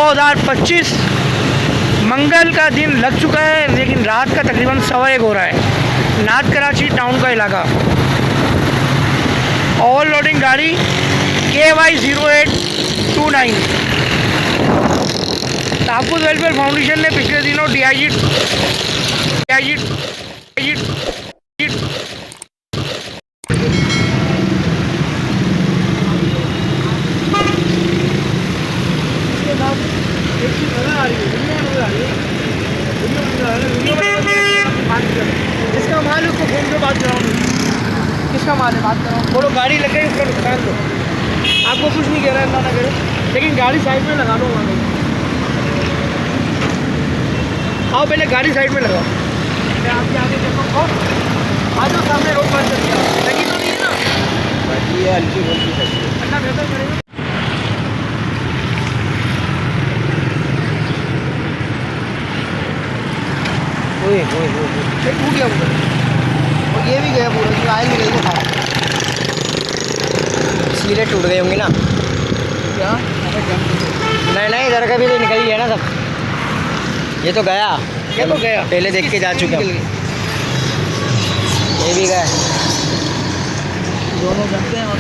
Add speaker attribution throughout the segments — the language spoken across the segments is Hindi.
Speaker 1: 2025 मंगल का दिन लग चुका है, लेकिन रात का तकरीबन 1:15 हो रहा है। नॉर्थ कराची टाउन का इलाका, ओवरलोडिंग गाड़ी KY 0829। तहफ़्फ़ुज़ वेलफेयर फाउंडेशन ने पिछले दिनों DIG इसका माल उसको फोन पे बात कराऊँ, किसका माल है बात कराऊँ, बोलो गाड़ी लग गई उसका नुकसान दो। आपको कुछ नहीं कह रहा है, ना करे, लेकिन गाड़ी साइड में लगा लो। आओ पहले गाड़ी साइड में लगाओ, मैं आपके आगे देखो, आ जाओ सामने, रोड बंद कर दिया, लगी तो नहीं है ना, ये हल्की बोलती है, अच्छा बेहतर करेगा। टूट गया पूरा, और ये भी गया पूरा, जो आयल में गई वो था, सीधे टूट गए होंगे ना क्या? नहीं इधर का भी तो निकल गया ना सब, ये तो गया, क्या तो गया, पहले देख के जा चुके हैं, ये भी गया, दोनों बनते हैं। और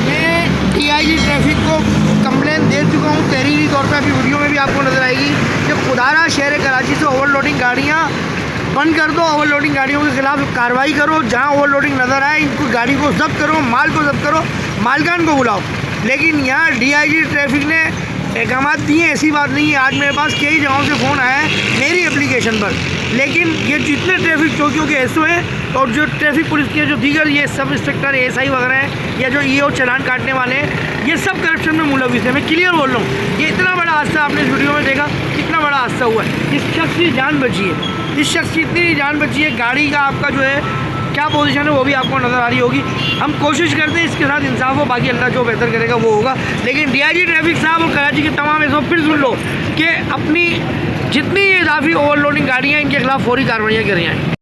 Speaker 1: मैं DIG ट्रैफिक को कंप्लेन दे चुका हूँ तहरीरी तौर पर, अभी वीडियो में भी आपको नज़र आएगी कि खुदारा शहर कराची से ओवरलोडिंग गाड़ियाँ बंद कर दो, ओवरलोडिंग गाड़ियों के खिलाफ कार्रवाई करो, जहाँ ओवरलोडिंग नज़र आए इनको गाड़ी को जब्त करो, माल को जब्त करो, मालकान को बुलाओ। लेकिन यहाँ DIG ट्रैफिक ने अहकामात दिए, ऐसी बात नहीं है। आज मेरे पास कई जगहों से फ़ोन आया है मेरी एप्लीकेशन पर, लेकिन ये जितने ट्रैफिक चौकियों के SO हैं और जो ट्रैफिक पुलिस के जो दीगर ये सब इंस्पेक्टर SI वगैरह हैं, या जो EO चालान काटने वाले हैं, ये सब करप्शन में मुलविस है। मैं क्लियर बोल रहा हूँ, ये इतना बड़ा हादसा आपने इस वीडियो में देखा, कितना बड़ा हादसा हुआ है, इस शख्स की जान बची है, इस शख्स की इतनी जान बची है, गाड़ी का आपका जो है क्या पोजीशन है वो भी आपको नज़र आ रही होगी। हम कोशिश करते हैं इसके साथ इंसाफ हो, बाकी अल्लाह जो बेहतर करेगा वो होगा। लेकिन DIG ट्रैफिक साहब और कराची के तमाम SO फिर सुन लो कि अपनी जितनी इजाफी ओवरलोडिंग गाड़ियाँ, इनके खिलाफ फौरी कार्रवाइयाँ कर रही हैं।